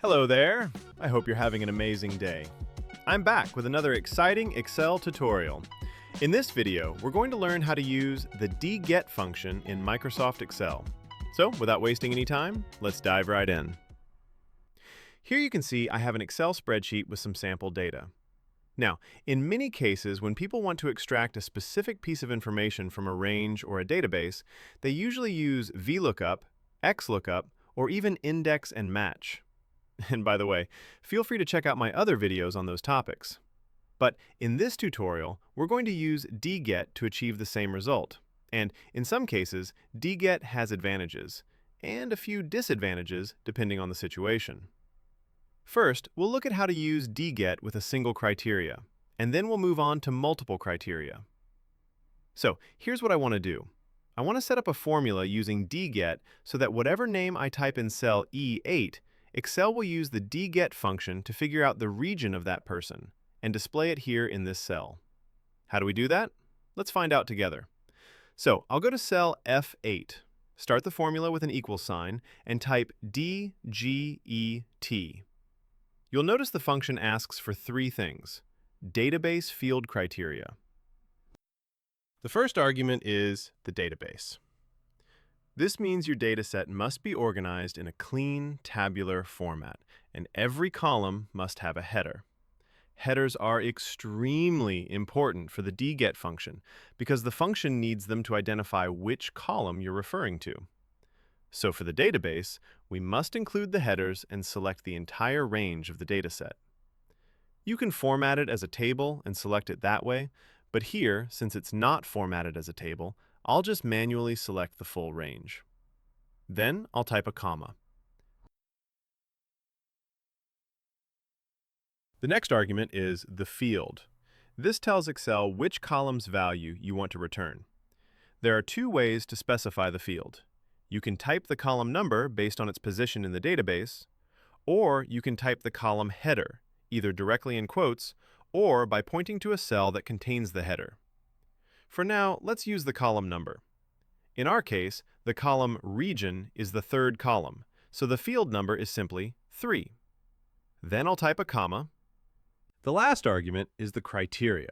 Hello there! I hope you're having an amazing day. I'm back with another exciting Excel tutorial. In this video, we're going to learn how to use the DGET function in Microsoft Excel. So, without wasting any time, let's dive right in. Here you can see I have an Excel spreadsheet with some sample data. Now, in many cases, when people want to extract a specific piece of information from a range or a database, they usually use VLOOKUP, XLOOKUP, or even index and match. And by the way, feel free to check out my other videos on those topics. But in this tutorial, we're going to use DGET to achieve the same result. And in some cases, DGET has advantages, and a few disadvantages depending on the situation. First, we'll look at how to use DGET with a single criteria, and then we'll move on to multiple criteria. So here's what I want to do. I want to set up a formula using DGET so that whatever name I type in cell E8, Excel will use the DGET function to figure out the region of that person and display it here in this cell. How do we do that? Let's find out together. So I'll go to cell F8, start the formula with an equal sign, and type DGET. You'll notice the function asks for three things: database field criteria. The first argument is the database. This means your dataset must be organized in a clean, tabular format, and every column must have a header. Headers are extremely important for the DGET function because the function needs them to identify which column you're referring to. So for the database, we must include the headers and select the entire range of the dataset. You can format it as a table and select it that way, but here, since it's not formatted as a table, I'll just manually select the full range. Then I'll type a comma. The next argument is the field. This tells Excel which column's value you want to return. There are two ways to specify the field. You can type the column number based on its position in the database, or you can type the column header, either directly in quotes or by pointing to a cell that contains the header. For now, let's use the column number. In our case, the column region is the third column, so the field number is simply 3. Then I'll type a comma. The last argument is the criteria.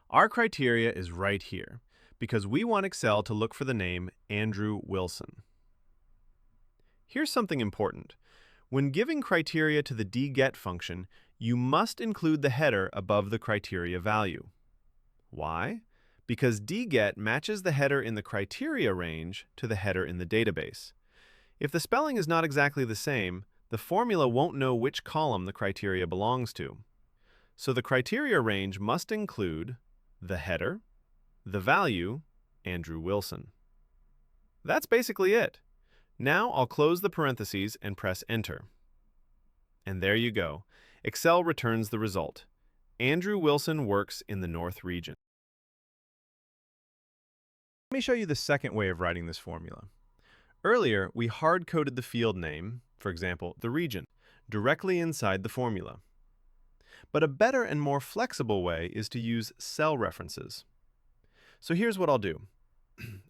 Our criteria is right here, because we want Excel to look for the name Andrew Wilson. Here's something important. When giving criteria to the DGET function, you must include the header above the criteria value. Why? Because DGET matches the header in the criteria range to the header in the database. If the spelling is not exactly the same, the formula won't know which column the criteria belongs to. So the criteria range must include the header, the value, Andrew Wilson. That's basically it. Now I'll close the parentheses and press Enter. And there you go. Excel returns the result. Andrew Wilson works in the North region. Let me show you the second way of writing this formula. Earlier, we hard-coded the field name, for example, the region, directly inside the formula. But a better and more flexible way is to use cell references. So here's what I'll do.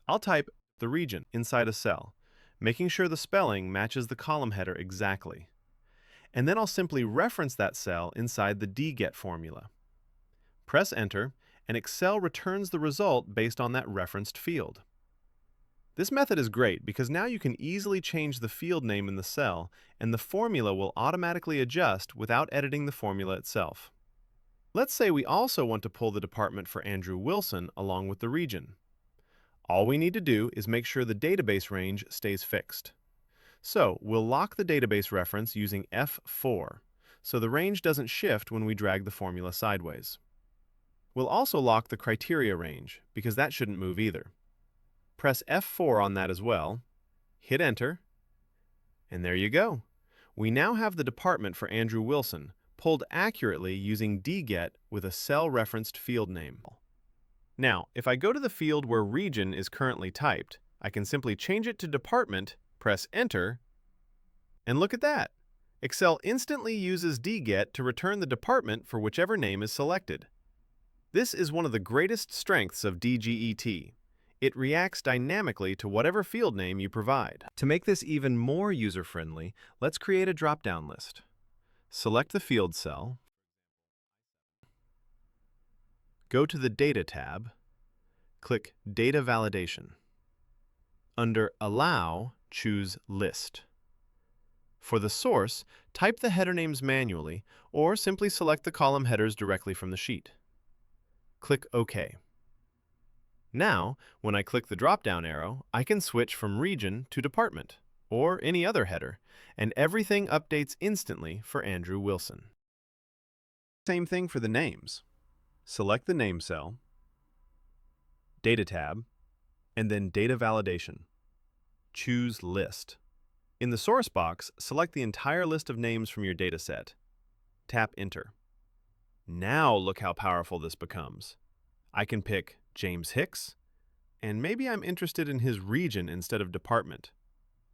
I'll type the region inside a cell, making sure the spelling matches the column header exactly. And then I'll simply reference that cell inside the DGET formula. Press Enter, and Excel returns the result based on that referenced field. This method is great because now you can easily change the field name in the cell, and the formula will automatically adjust without editing the formula itself. Let's say we also want to pull the department for Andrew Wilson along with the region. All we need to do is make sure the database range stays fixed. So we'll lock the database reference using F4, so the range doesn't shift when we drag the formula sideways. We'll also lock the criteria range, because that shouldn't move either. Press F4 on that as well, hit Enter, and there you go. We now have the department for Andrew Wilson, pulled accurately using DGET with a cell-referenced field name. Now, if I go to the field where region is currently typed, I can simply change it to department, press Enter, and look at that. Excel instantly uses DGET to return the department for whichever name is selected. This is one of the greatest strengths of DGET. It reacts dynamically to whatever field name you provide. To make this even more user-friendly, let's create a drop-down list. Select the field cell, go to the Data tab, click Data Validation. Under Allow, choose List. For the source, type the header names manually or simply select the column headers directly from the sheet. Click OK. Now, when I click the drop-down arrow, I can switch from region to department or any other header, and everything updates instantly for Andrew Wilson. Same thing for the names. Select the name cell, Data tab, and then Data Validation. Choose List. In the source box, select the entire list of names from your dataset. Tap Enter. Now look how powerful this becomes. I can pick James Hicks, and maybe I'm interested in his region instead of department.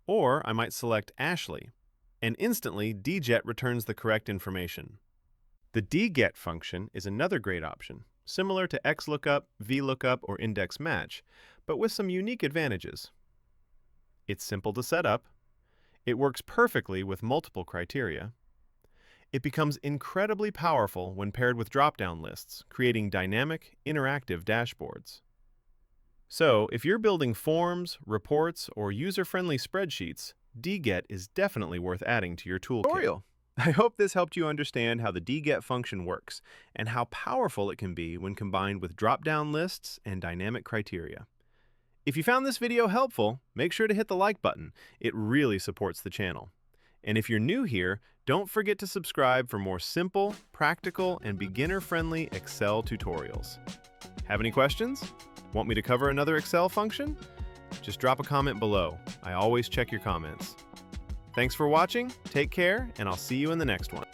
Or I might select Ashley, and instantly DGET returns the correct information. The DGET function is another great option, similar to XLOOKUP, VLOOKUP, or index match, but with some unique advantages. It's simple to set up. It works perfectly with multiple criteria. It becomes incredibly powerful when paired with drop-down lists, creating dynamic, interactive dashboards. So, if you're building forms, reports, or user-friendly spreadsheets, DGET is definitely worth adding to your toolkit. I hope this helped you understand how the DGET function works and how powerful it can be when combined with drop-down lists and dynamic criteria. If you found this video helpful, make sure to hit the like button. It really supports the channel. And if you're new here, don't forget to subscribe for more simple, practical, and beginner-friendly Excel tutorials. Have any questions? Want me to cover another Excel function? Just drop a comment below. I always check your comments. Thanks for watching, take care, and I'll see you in the next one.